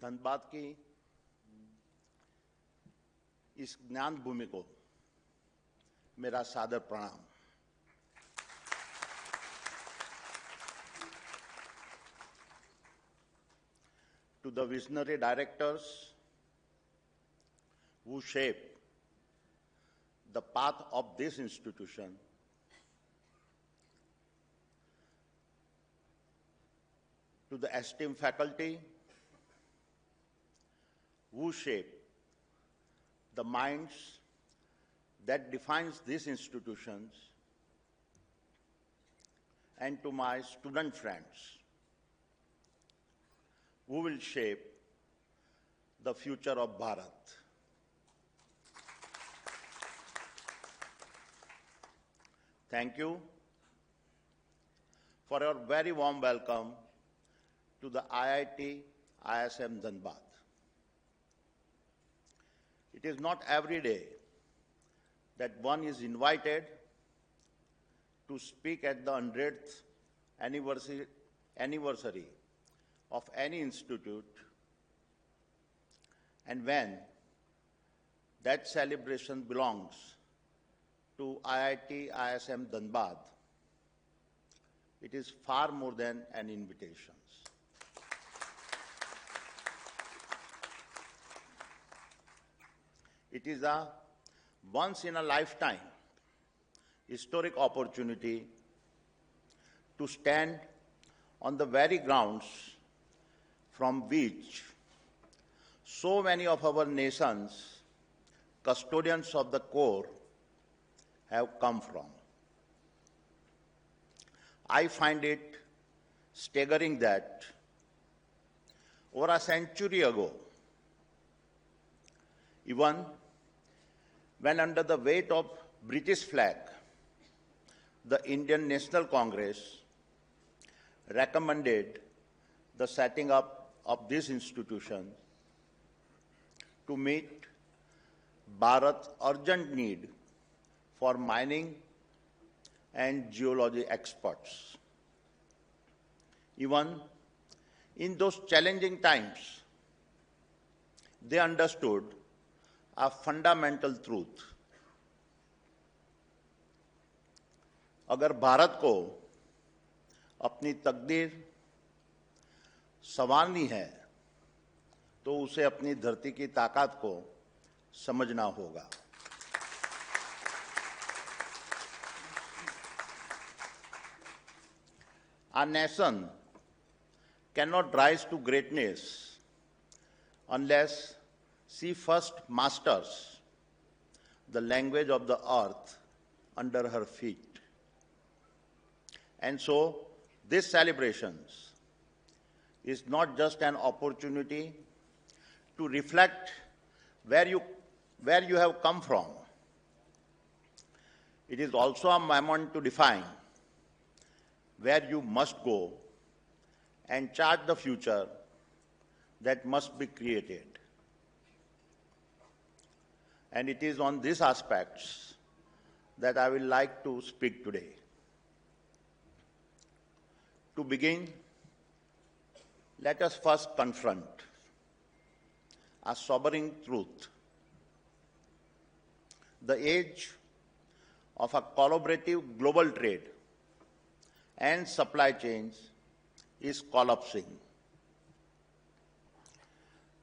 धनबाद की इस ज्ञान भूमि को मेरा सादर प्रणाम। To the visionary directors who shape the path of this institution, to the esteemed faculty who shape the minds that defines these institutions, and to my student friends who will shape the future of Bharat. Thank you for your very warm welcome to the IIT ISM Dhanbad. It is not every day that one is invited to speak at the 100th anniversary of any institute, and when that celebration belongs to IIT ISM Dhanbad, it is far more than an invitation. It is a once-in-a-lifetime historic opportunity to stand on the very grounds from which so many of our nation's custodians of the core have come from. I find it staggering that over a century ago, even when under the weight of British flag, the Indian National Congress recommended the setting up of this institution to meet Bharat's urgent need for mining and geology experts. Even in those challenging times, they understood a fundamental truth. अगर भारत को अपनी तकदीर संवारनी है तो उसे अपनी धरती की ताकत को समझना होगा। Our nation cannot rise to greatness unless she first masters the language of the earth under her feet. And so, this celebrations is not just an opportunity to reflect where you have come from. It is also a moment to define where you must go and chart the future that must be created. And it is on these aspects that I will like to speak today. To begin, let us first confront a sobering truth. The age of a collaborative global trade and supply chains is collapsing.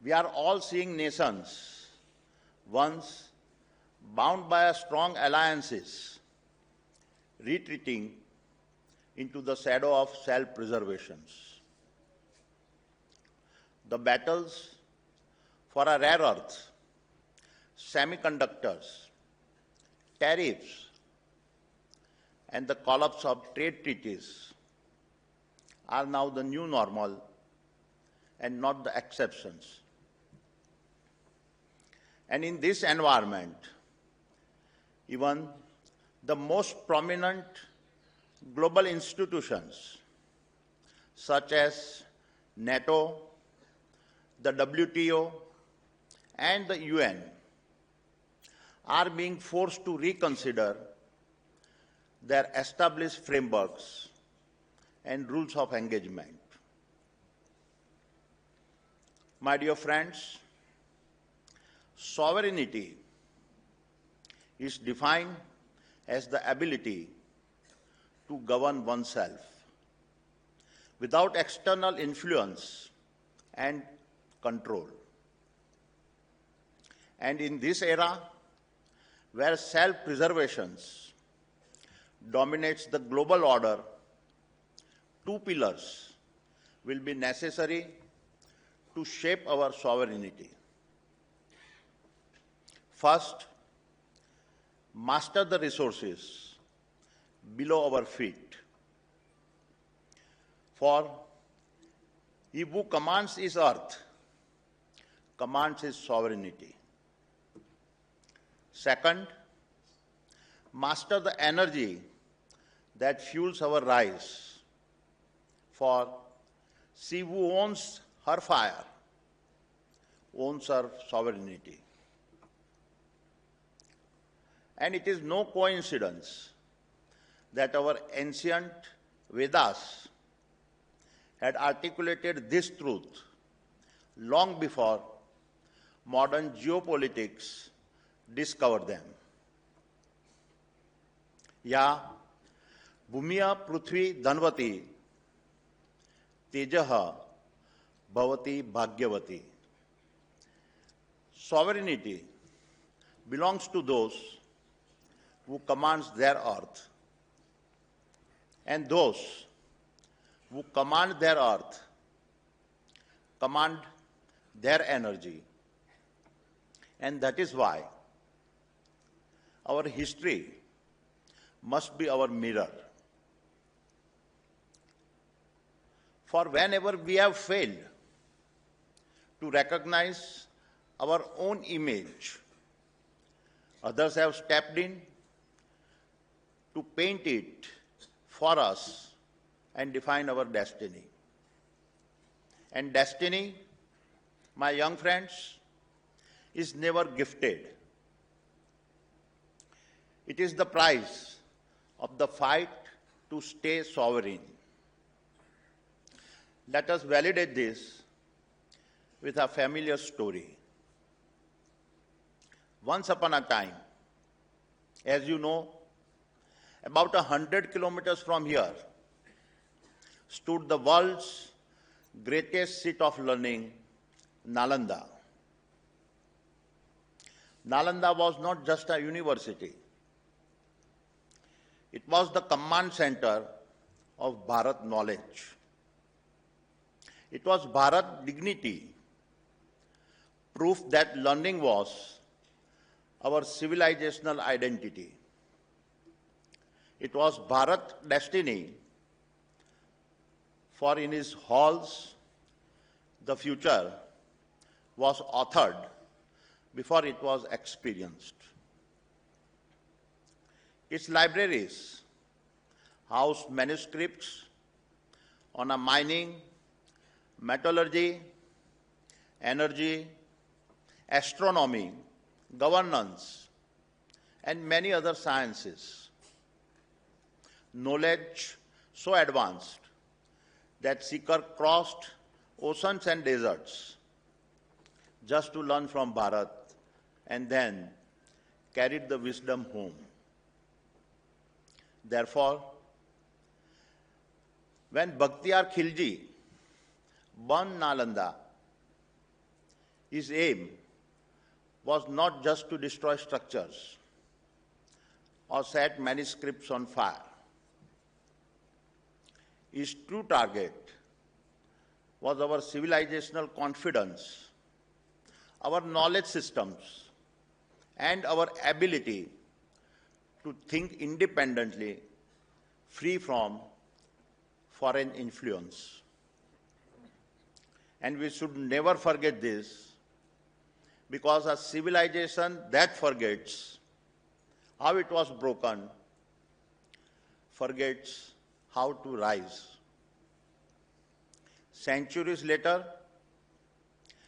We are all seeing nations once bound by strong alliances retreating into the shadow of self-preservations. The battles for a rare earth, semiconductors, tariffs, and the collapse of trade treaties are now the new normal and not the exceptions. And in this environment, even the most prominent global institutions such as NATO, the WTO, and the UN are being forced to reconsider their established frameworks and rules of engagement. My dear friends, sovereignty is defined as the ability to govern oneself without external influence and control. And in this era, where self-preservation dominates the global order, two pillars will be necessary to shape our sovereignty. First, master the resources below our feet. For he who commands his earth commands his sovereignty. Second, master the energy that fuels our rise. For she who owns her fire owns her sovereignty. And it is no coincidence that our ancient Vedas had articulated this truth long before modern geopolitics discovered them. Ya bhumiya prithvi dhanvati tejaha bhavati bhagyavati. Sovereignty belongs to those who commands their earth, and those who command their earth command their energy. And that is why our history must be our mirror. For whenever we have failed to recognize our own image, others have stepped in to paint it for us and define our destiny. And destiny, my young friends, is never gifted. It is the price of the fight to stay sovereign. Let us validate this with a familiar story. Once upon a time, as you know, about 100 kilometers from here stood the world's greatest seat of learning, Nalanda. Nalanda was not just a university. It was the command center of Bharat knowledge. It was Bharat dignity, proof that learning was our civilizational identity. It was Bharat destiny, for in his halls the future was authored before it was experienced. Its libraries housed manuscripts on a mining, metallurgy, energy, astronomy, governance, and many other sciences. Knowledge so advanced that seekers crossed oceans and deserts just to learn from Bharat and then carried the wisdom home. Therefore, when Bakhtiyar Khilji burned Nalanda, his aim was not just to destroy structures or set manuscripts on fire. His true target was our civilizational confidence, our knowledge systems, and our ability to think independently, free from foreign influence. And we should never forget this, because a civilization that forgets how it was broken forgets how to rise. Centuries later,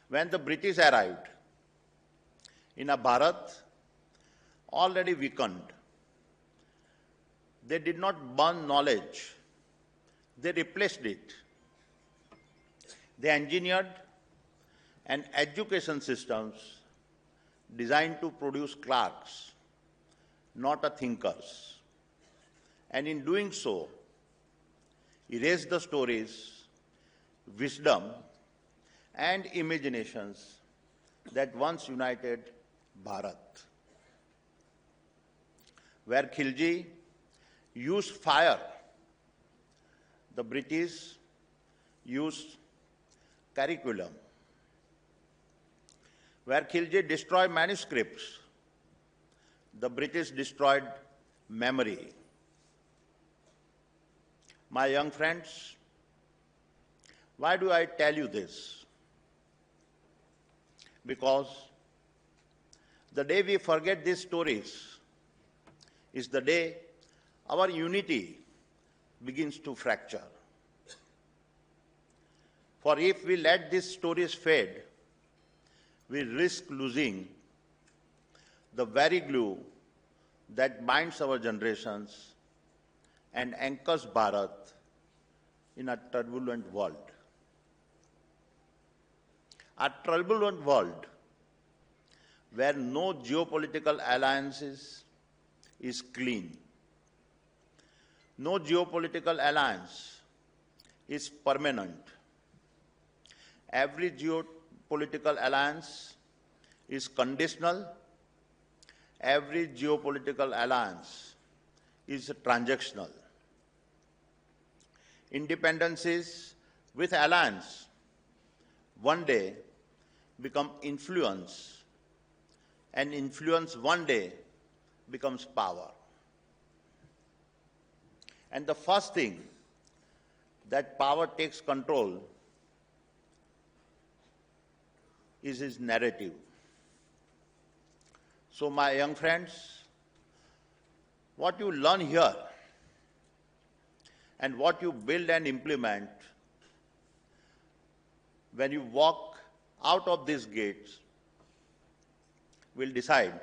when the British arrived in a Bharat already weakened, they did not burn knowledge, they replaced it. They engineered and education systems designed to produce clerks, not a thinkers. And in doing so, erase the stories, wisdom, and imaginations that once united Bharat. Where Khilji used fire, the British used curriculum. Where Khilji destroyed manuscripts, the British destroyed memory. My young friends, why do I tell you this? Because the day we forget these stories is the day our unity begins to fracture. For if we let these stories fade, we risk losing the very glue that binds our generations and anchors Bharat in a turbulent world. A turbulent world where no geopolitical alliances is clean. No geopolitical alliance is permanent. Every geopolitical alliance is conditional. Every geopolitical alliance is transactional. Independencies with alliance one day become influence, and influence one day becomes power. And the first thing that power takes control is his narrative. So, my young friends, what you learn here and what you build and implement when you walk out of these gates will decide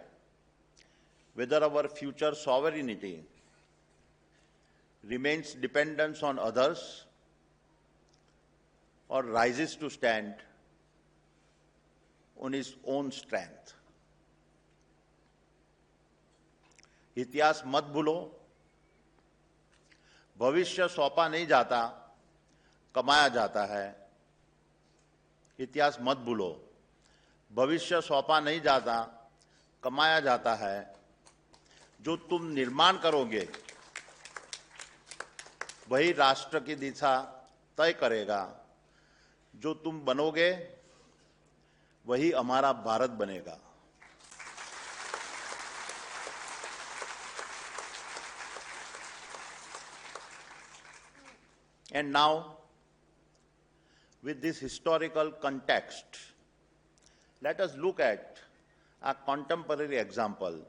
whether our future sovereignty remains dependent on others or rises to stand on its own strength. इतिहास मत भूलो, भविष्य सौंपा नहीं जाता, कमाया जाता है. इतिहास मत भूलो, भविष्य सौंपा नहीं जाता, कमाया जाता है. जो तुम निर्माण करोगे वही राष्ट्र की दिशा तय करेगा. जो तुम बनोगे वही हमारा भारत बनेगा. And now, with this historical context, let us look at a contemporary example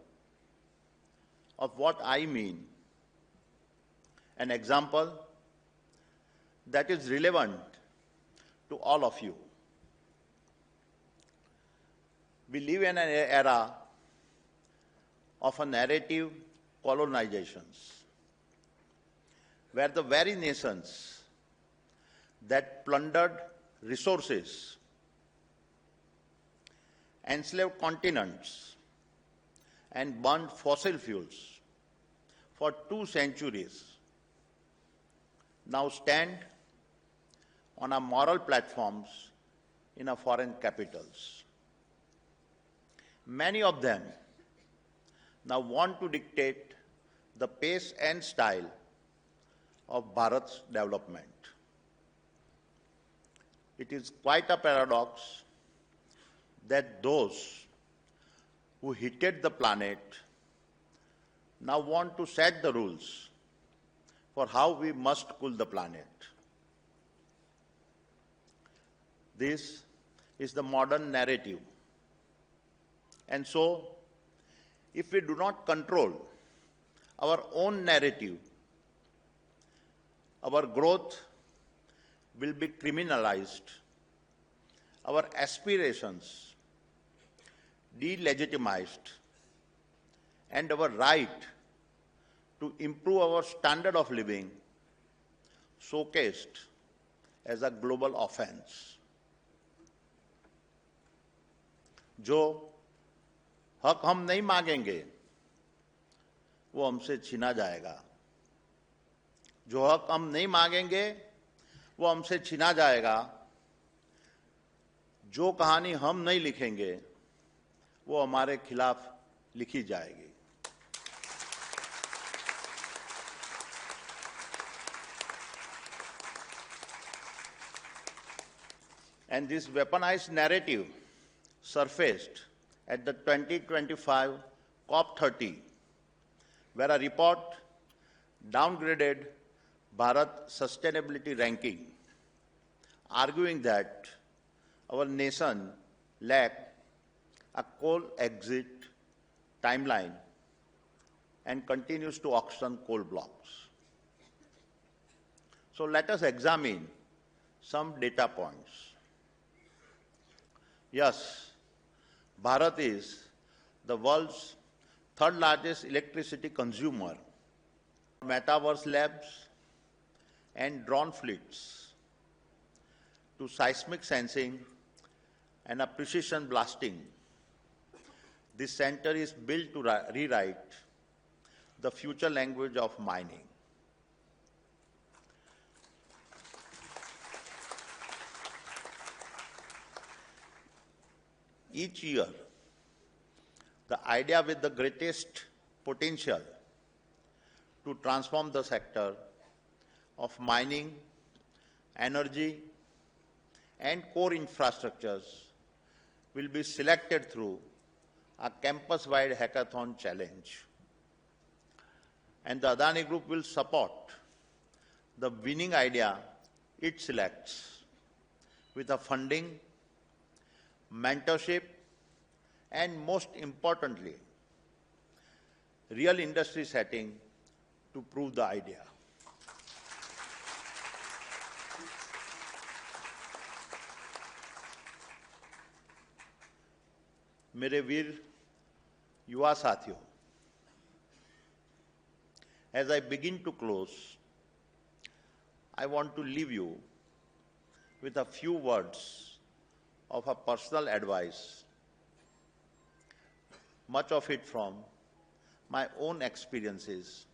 of what I mean, an example that is relevant to all of you. We live in an era of a narrative colonizations, where the very nations that plundered resources, enslaved continents, and burned fossil fuels for 2 centuries now stand on our moral platforms in our foreign capitals. Many of them now want to dictate the pace and style of Bharat's development. It is quite a paradox that those who hated the planet now want to set the rules for how we must cool the planet. This is the modern narrative. And so, if we do not control our own narrative, our growth will be criminalized, our aspirations delegitimized, and our right to improve our standard of living showcased as a global offense. जो हक हम नहीं मांगेंगे वो हमसे छीना जाएगा। जो हक हम नहीं मांगेंगे वो हमसे छीना जाएगा। जो कहानी हम नहीं लिखेंगे वो हमारे खिलाफ लिखी जाएगी। And this weaponized narrative surfaced at the 2025 COP30, where a report downgraded Bharat's sustainability ranking, arguing that our nation lacked a coal exit timeline and continues to auction coal blocks. So let us examine some data points. Yes, Bharat is the world's third largest electricity consumer. Metaverse labs and drone fleets to seismic sensing and a precision blasting. This center is built to rewrite the future language of mining. Each year, the idea with the greatest potential to transform the sector of mining, energy, and core infrastructures will be selected through a campus-wide hackathon challenge. And the Adani Group will support the winning idea it selects with a funding, mentorship, and most importantly, real industry setting to prove the idea. मेरे वीर युवा साथियों, as I begin to close, I want to leave you with a few words of a personal advice, much of it from my own experiences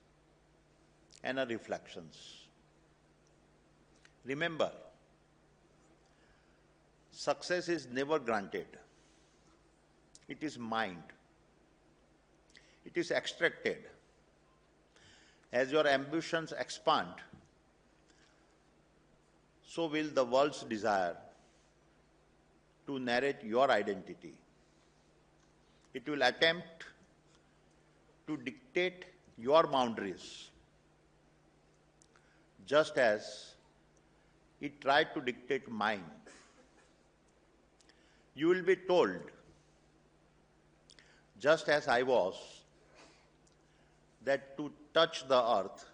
and reflections. Remember, success is never granted. It is mined. It is extracted. As your ambitions expand, so will the world's desire to narrate your identity. It will attempt to dictate your boundaries, just as it tried to dictate mine. You will be told, just as I was, that to touch the earth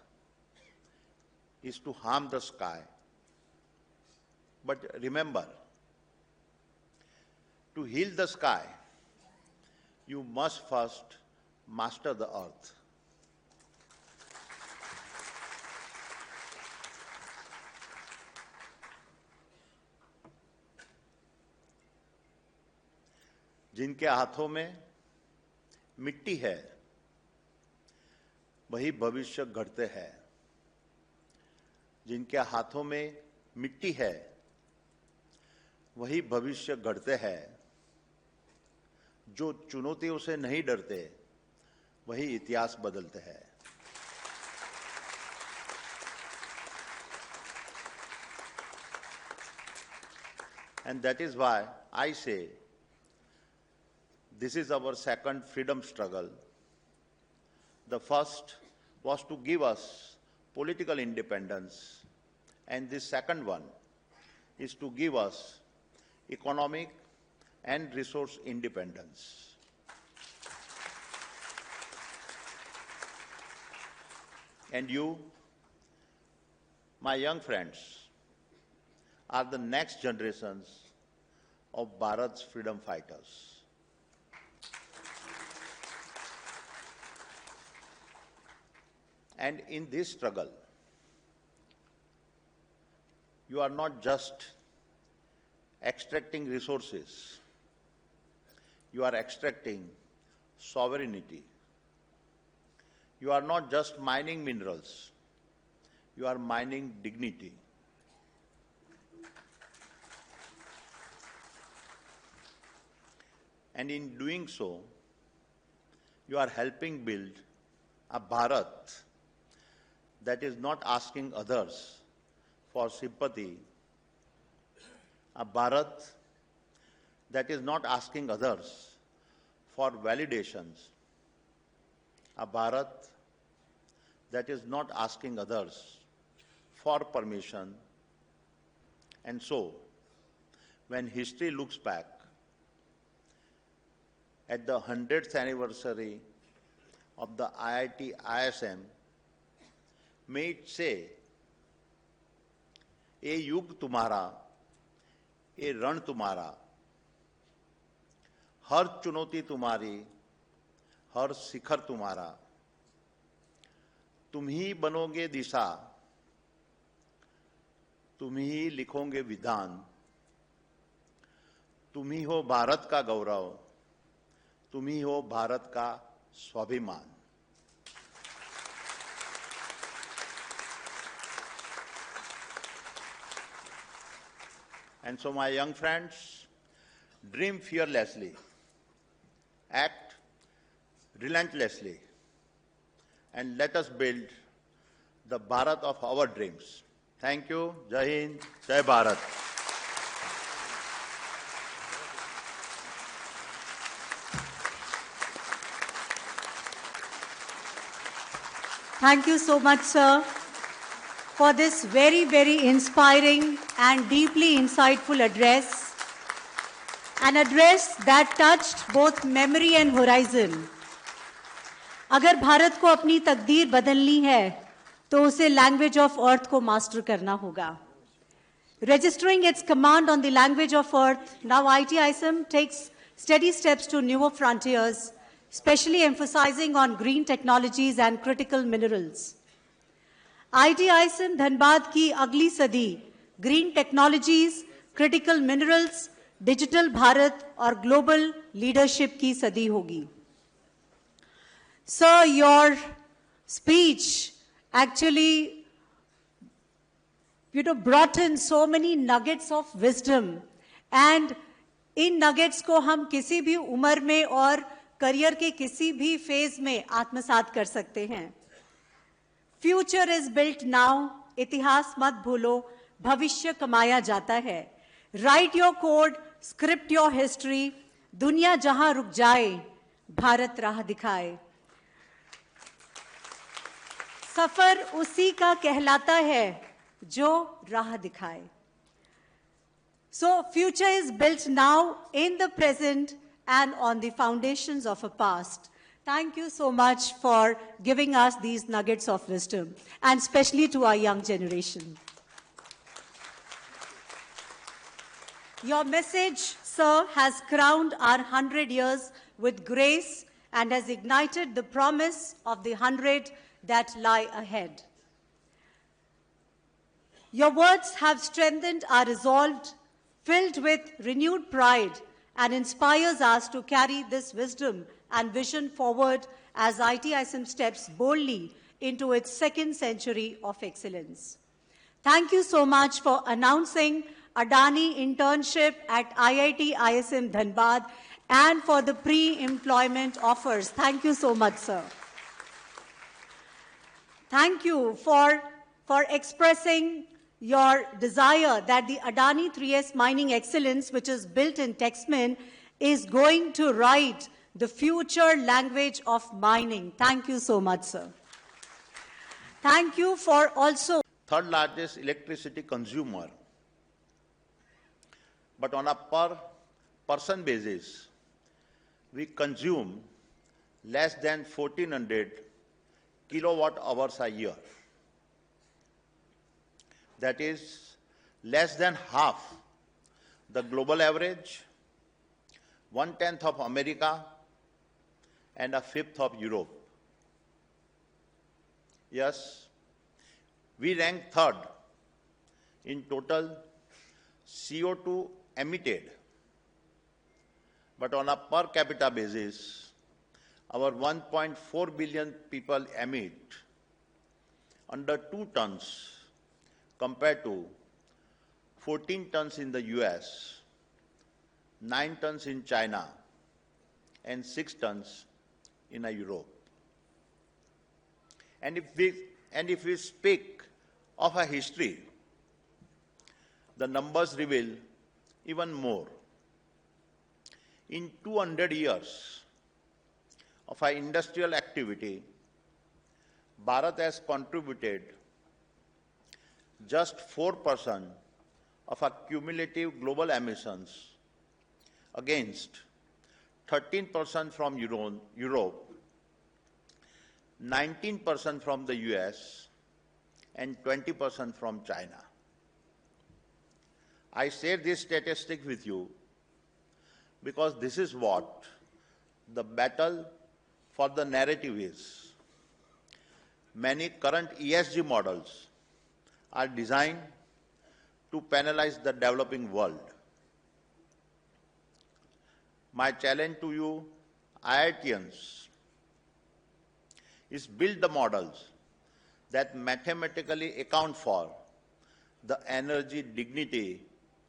is to harm the sky. But remember, to heal the sky, you must first master the earth. जिनके हाथों में मिट्टी है, वही भविष्य गढ़ते हैं। जिनके हाथों में मिट्टी है, वही भविष्य गढ़ते हैं। जो चुनौतियों से नहीं डरते, वही इतिहास बदलते हैं। And that is why I say this is our second freedom struggle. The first was to give us political independence, and the second one is to give us economic and resource independence. And you, my young friends, are the next generations of Bharat's freedom fighters. And in this struggle, you are not just extracting resources, you are extracting sovereignty. You are not just mining minerals, you are mining dignity. And in doing so, you are helping build a Bharat that is not asking others for sympathy, a Bharat that is not asking others for validations, a Bharat that is not asking others for permission. And so, when history looks back at the 100th anniversary of the IIT ISM, may it say, "ए युग तुम्हारा, ए रण तुम्हारा, हर चुनौती तुम्हारी, हर शिखर तुम्हारा, तुम ही बनोगे दिशा, तुम ही लिखोगे विधान, तुम ही हो भारत का गौरव, तुम ही हो भारत का स्वाभिमान." And so, my young friends, dream fearlessly, act relentlessly, and let us build the Bharat of our dreams. Thank you. Jai Hind, Jai Bharat. Thank you so much, sir, for this very, very inspiring and deeply insightful address. An address that touched both memory and horizon. अगर भारत को अपनी तकदीर बदलनी है, तो उसे language of earth को master करना होगा. Registering its command on the language of earth, now ITISM takes steady steps to newer frontiers, especially emphasizing on green technologies and critical minerals. ITISM Dhanbad की अगली सदी green technologies, critical minerals, digital Bharat और global leadership की सदी होगी. Sir, your speech actually brought in so many nuggets of wisdom, and in nuggets को हम किसी भी उम्र में और करियर के किसी भी फेज में आत्मसात कर सकते हैं. फ्यूचर इज बिल्ट नाउ, इतिहास मत भूलो, भविष्य कमाया जाता है. Right your code, script your history, दुनिया जहां रुक जाए, भारत राह दिखाए. सफर उसी का कहलाता है जो राह दिखाए. So future is built now in the present and on the foundations of a past. Thank you so much for giving us these nuggets of wisdom, and especially to our young generation. Your message, sir, has crowned our 100 years with grace and has ignited the promise of the 100 that lie ahead. Your words have strengthened our resolve, filled with renewed pride, and inspires us to carry this wisdom and vision forward as ITISM steps boldly into its second century of excellence. Thank you so much for announcing Adani internship at IIT ISM Dhanbad and for the pre-employment offers. Thank you so much, sir. Thank you for expressing your desire that the Adani 3S mining excellence, which is built in Texmin, is going to write the future language of mining. Thank you so much, sir. Thank you for also... Third largest electricity consumer. But on a per person basis, we consume less than 1,400 kilowatt hours a year. That is less than half the global average, 1/10 of America, and 1/5 of Europe. Yes, we rank third in total CO2 emitted. but on a per capita basis, our 1.4 billion people emit under 2 tons compared to 14 tons in the US, 9 tons in China, and 6 tons in Europe. And if we speak of a history, the numbers reveal even more. In 200 years of our industrial activity, Bharat has contributed just 4% of our cumulative global emissions against 13% from Europe, 19% from the US, and 20% from China. I share this statistic with you because this is what the battle for the narrative is. Many current ESG models are designed to penalize the developing world. My challenge to you, IITians, is build the models that mathematically account for the energy dignity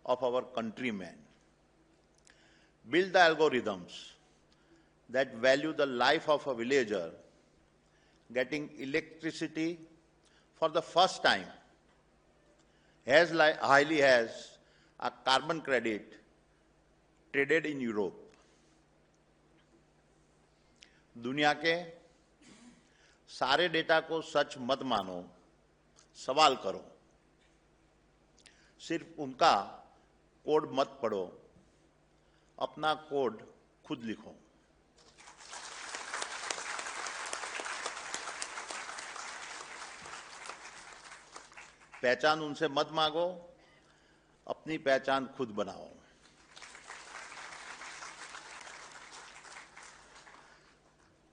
of our countrymen. Build the algorithms that value the life of a villager getting electricity for the first time as highly as a carbon credit traded in Europe. दुनिया के सारे data को सच मत मानो, सवाल करो। सिर्फ उनका कोड मत पढ़ो, अपना कोड खुद लिखो। पहचान उनसे मत मांगो, अपनी पहचान खुद बनाओ।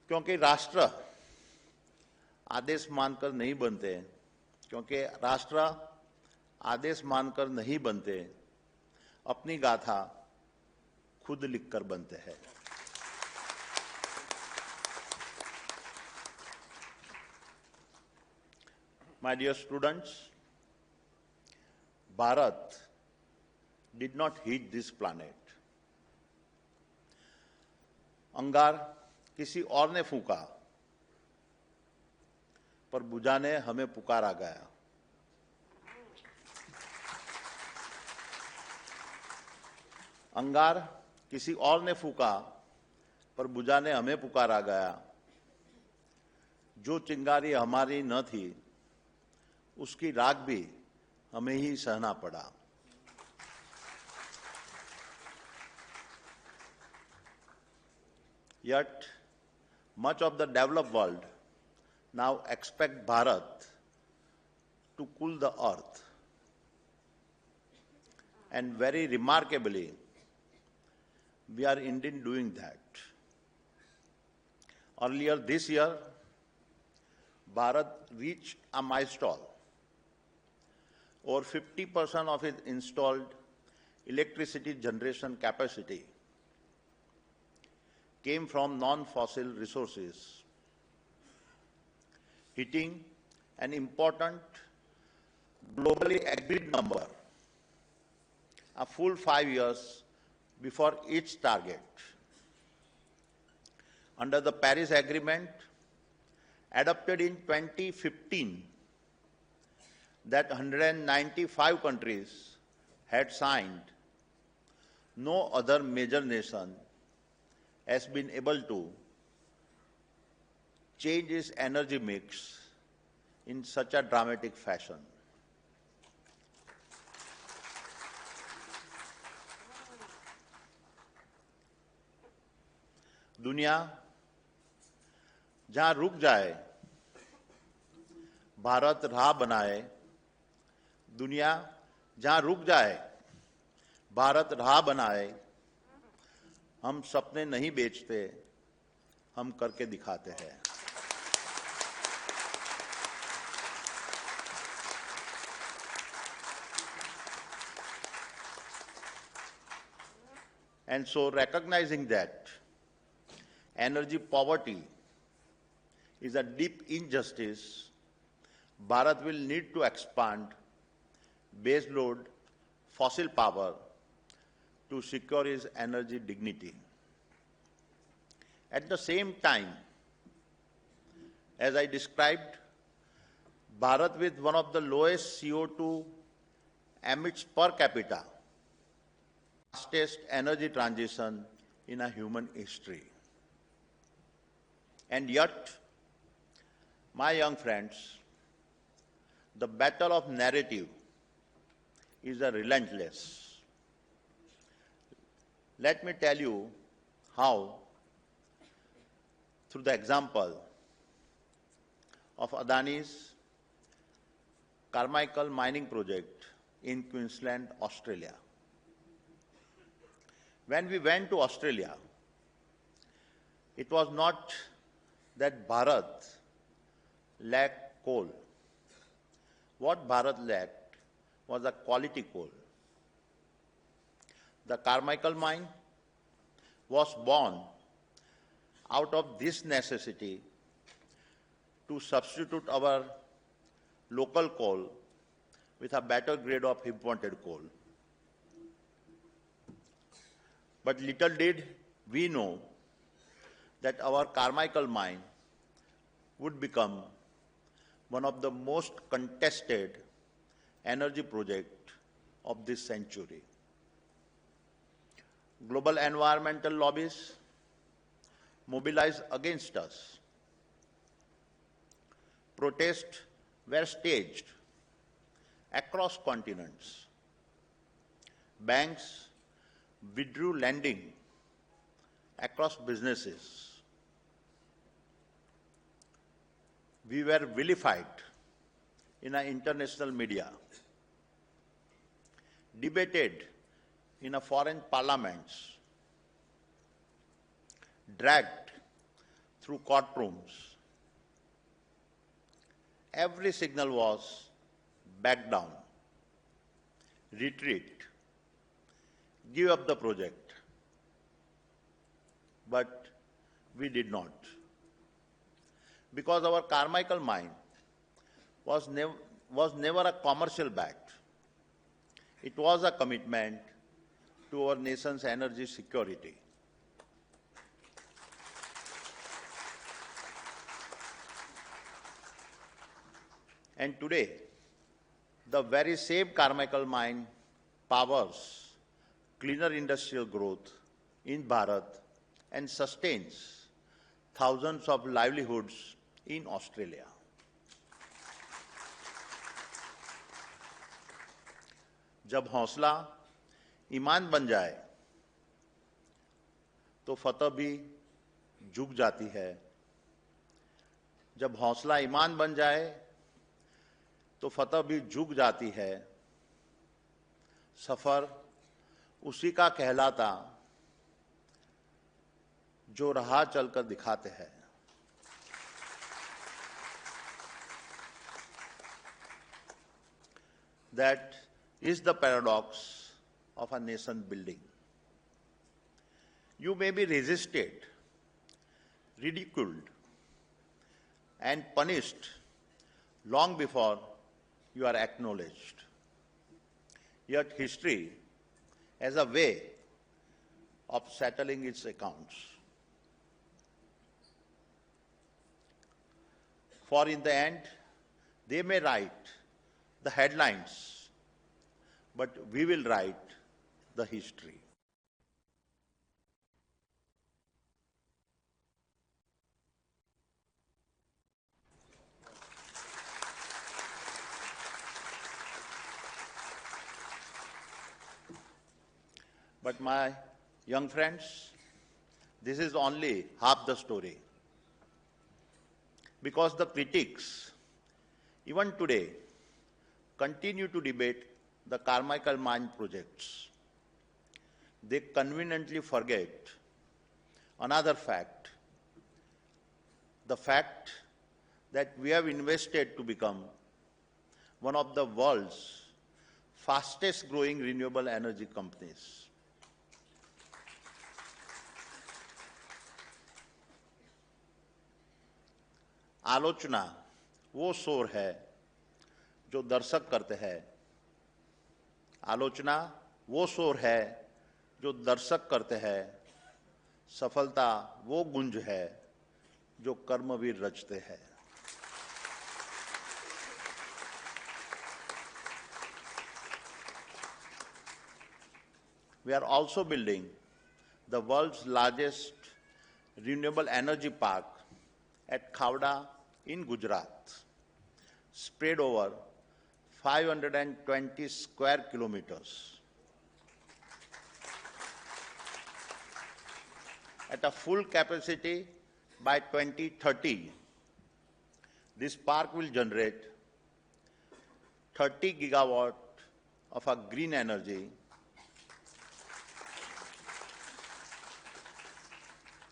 क्योंकि राष्ट्र आदेश मानकर नहीं बनते, क्योंकि राष्ट्र आदेश मानकर नहीं बनते, अपनी गाथा खुद लिखकर बनते हैं। My dear students, Bharat did not hit this planet. अंगार किसी और ने फूंका, पर बुझाने हमें पुकारा गया। अंगार किसी और ने फूंका, पर बुझाने हमें पुकारा गया। जो चिंगारी हमारी न थी, उसकी राख भी हमें ही सहना पड़ा। Yet, much of the developed world now expect Bharat to cool the earth. And very remarkably, we are indeed doing that. Earlier this year, Bharat reached a milestone. Over 50% of its installed electricity generation capacity came from non-fossil resources, hitting an important globally agreed number a full 5 years before its target. Under the Paris Agreement, adopted in 2015, that 195 countries had signed, no other major nation has been able to change its energy mix in such a dramatic fashion. दुनिया जहां रुक जाए, भारत राह बनाए। दुनिया जहां रुक जाए, भारत राह बनाए। हम सपने नहीं बेचते, हम करके दिखाते हैं। And so, recognizing that energy poverty is a deep injustice, Bharat will need to expand baseload fossil power to secure its energy dignity. At the same time, as I described, Bharat with one of the lowest CO2 emits per capita, fastest energy transition in a human history. And yet, my young friends, the battle of narrative is a relentless. Let me tell you how, through the example of Adani's Carmichael mining project in Queensland, Australia. When we went to Australia, it was not that Bharat lacked coal. What Bharat lacked was a quality coal. The Carmichael mine was born out of this necessity to substitute our local coal with a better grade of imported coal. But little did we know that our Carmichael mine would become one of the most contested energy projects of this century. Global environmental lobbies mobilized against us. Protests were staged across continents. Banks withdrew lending across businesses. We were vilified in our international media, debated in a foreign parliaments, dragged through courtrooms. Every signal was back down, retreat, give up the project. But we did not. Because our Carmichael mine was never a commercial bet. It was a commitment to our nation's energy security. And today, the very same Carmichael mine powers cleaner industrial growth in Bharat and sustains thousands of livelihoods in Australia. जब हौसला ईमान बन जाए तो फतह भी झुक जाती है. जब हौसला ईमान बन जाए तो फतह भी झुक जाती है. सफर उसी का कहलाता जो राह चलकर दिखाते हैं. That is the paradox of a nation building. You may be resisted, ridiculed, and punished long before you are acknowledged. Yet history has a way of settling its accounts. For in the end, they may write the headlines, but we will write the history. But my young friends, this is only half the story. Because the critics, even today, continue to debate the Carmichael mine projects. They conveniently forget another fact, the fact that we have invested to become one of the world's fastest growing renewable energy companies. आलोचना वो शोर है जो दर्शक करते हैं। आलोचना वो शोर है जो दर्शक करते हैं। सफलता वो गुंज है जो कर्मवीर रचते हैं। We are also building the world's largest renewable energy park at Khavda in Gujarat, spread over 520 square kilometers. At a full capacity by 2030, this park will generate 30 gigawatt of a green energy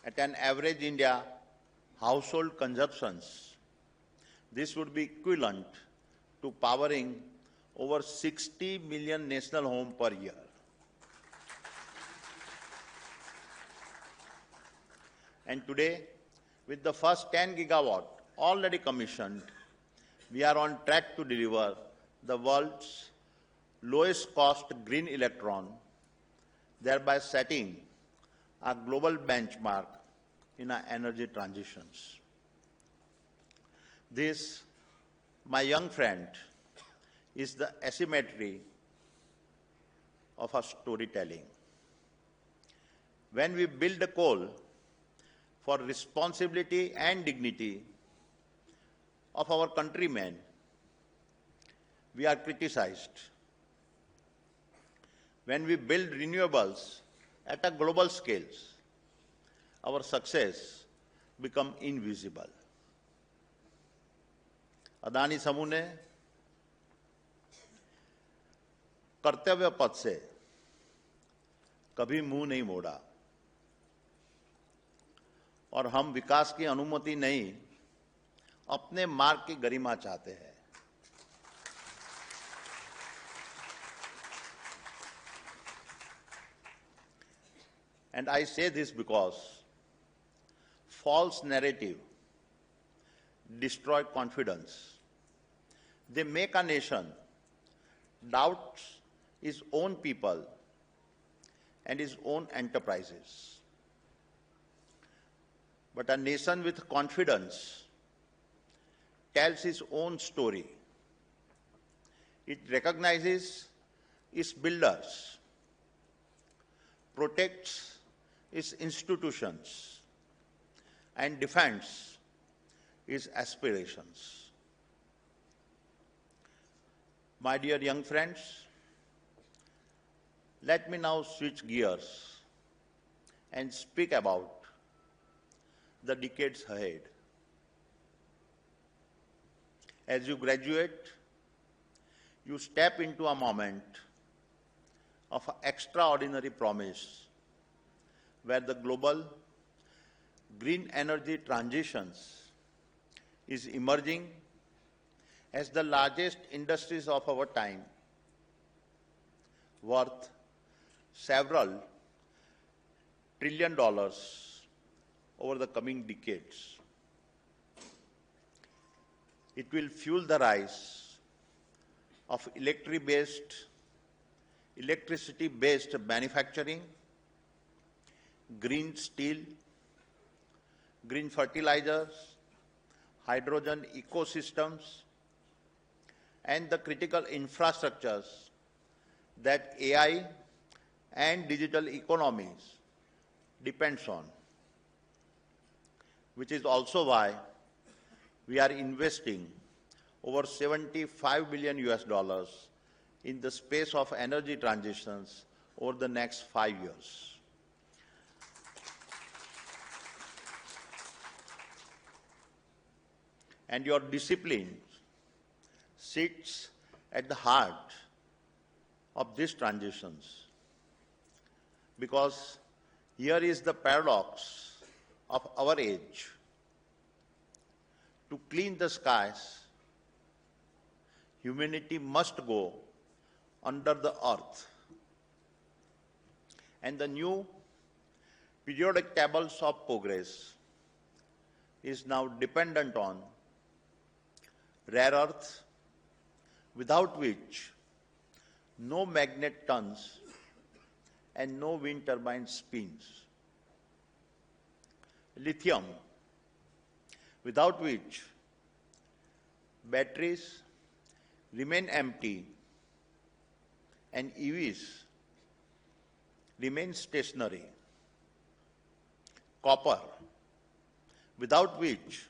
at an average India household consumptions. This would be equivalent to powering over 60 million national homes per year. And today, with the first 10 gigawatt already commissioned, we are on track to deliver the world's lowest cost green electron, thereby setting a global benchmark in our energy transitions. This, my young friend, is the asymmetry of our storytelling. When we build a coal for responsibility and dignity of our countrymen, we are criticized. When we build renewables at a global scale, our success becomes invisible. Adani समूह ने कर्तव्य पथ से कभी मुंह नहीं मोड़ा और हम विकास की अनुमति नहीं, अपने मार्ग की गरिमा चाहते हैं। And I say this because false narrative destroy confidence. They make a nation doubt its own people and its own enterprises. But a nation with confidence tells its own story. It recognizes its builders, protects its institutions, and defends its aspirations. My dear young friends, let me now switch gears and speak about the decades ahead. As you graduate, you step into a moment of extraordinary promise where the global green energy transitions is emerging as the largest industries of our time, worth several $1 trillion over the coming decades. It will fuel the rise of electricity-based manufacturing, green steel, green fertilizers, hydrogen ecosystems, and the critical infrastructures that AI and digital economies depends on, which is also why we are investing over $75 billion in the space of energy transitions over the next 5 years. And your discipline sits at the heart of these transitions, because here is the paradox of our age. To clean the skies, humanity must go under the earth. And the new periodic tables of progress is now dependent on rare earth, without which no magnet turns and no wind turbine spins. Lithium, without which batteries remain empty and EVs remain stationary. Copper, without which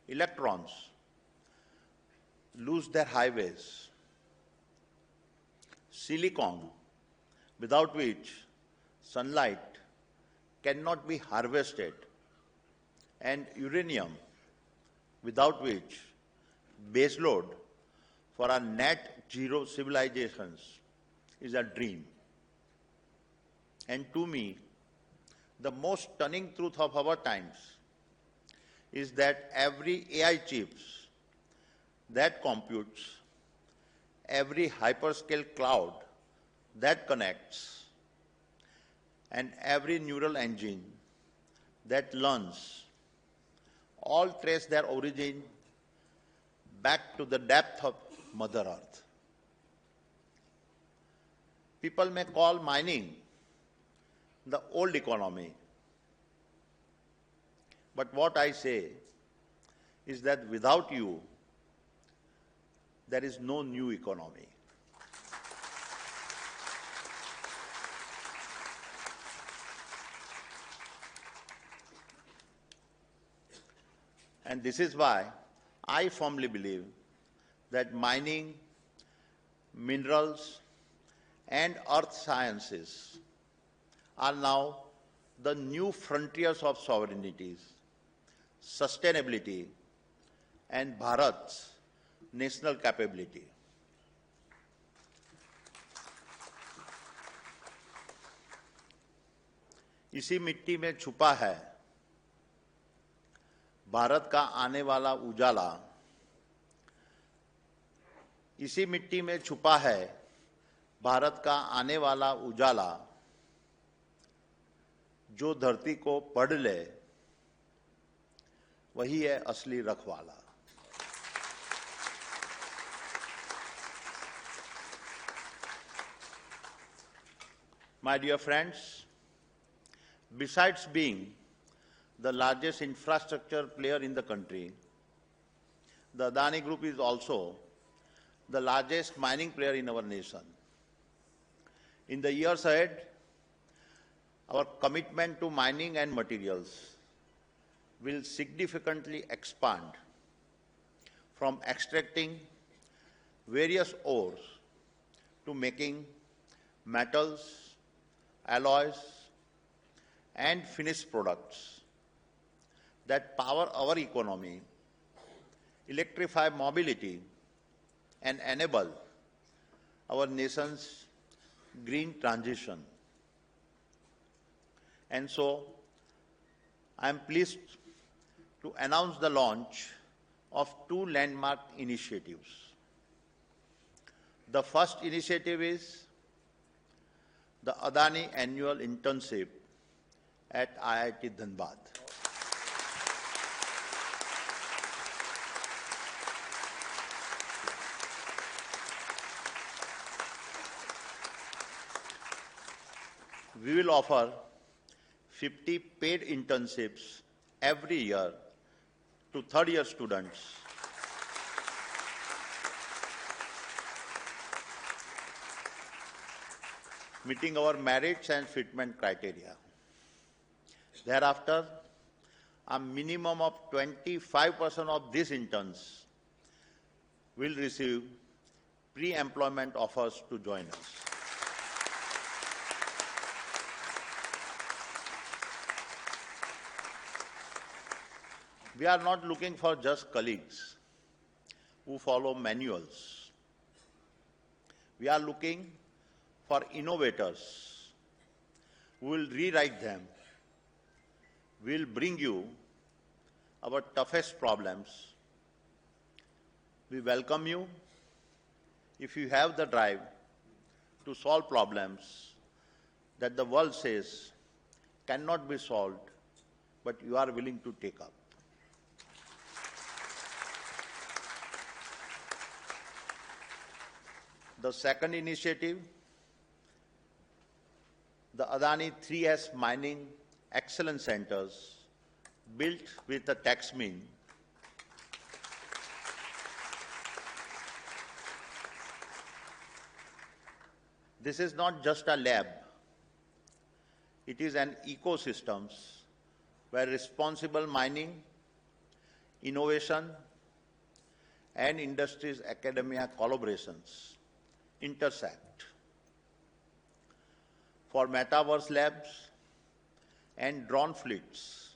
electrons lose their highways. Silicon, without which sunlight cannot be harvested. And uranium, without which baseload for our net zero civilizations is a dream. And to me, the most stunning truth of our times is that every AI chips that computes, every hyperscale cloud that connects, and every neural engine that learns all trace their origin back to the depth of Mother Earth. People may call mining the old economy, but what I say is that without you, there is no new economy. And this is why I firmly believe that mining, minerals, and earth sciences are now the new frontiers of sovereignty, sustainability, and Bharat's national capability. इसी मिट्टी में छुपा है भारत का आने वाला उजाला। इसी मिट्टी में छुपा है भारत का आने वाला उजाला। जो धरती को पढ़ ले वही है असली रखवाला। My dear friends, besides being the largest infrastructure player in the country, the Adani Group is also the largest mining player in our nation. In the years ahead, our commitment to mining and materials will significantly expand from extracting various ores to making metals, alloys, and finished products that power our economy, electrify mobility, and enable our nation's green transition. And so, I am pleased to announce the launch of two landmark initiatives. The first initiative is the Adani annual internship at IIT Dhanbad. We will offer 50 paid internships every year to third-year students meeting our merits and fitment criteria. Thereafter, a minimum of 25% of these interns will receive pre-employment offers to join us. We are not looking for just colleagues who follow manuals. We are looking for innovators who will rewrite them. We will bring you our toughest problems. We welcome you if you have the drive to solve problems that the world says cannot be solved, but you are willing to take up. The second initiative, the Adani 3S Mining Excellence Centers, built with a tax mean, this is not just a lab, it is an ecosystem where responsible mining, innovation, and industries academia collaborations intersect. For metaverse labs and drone fleets,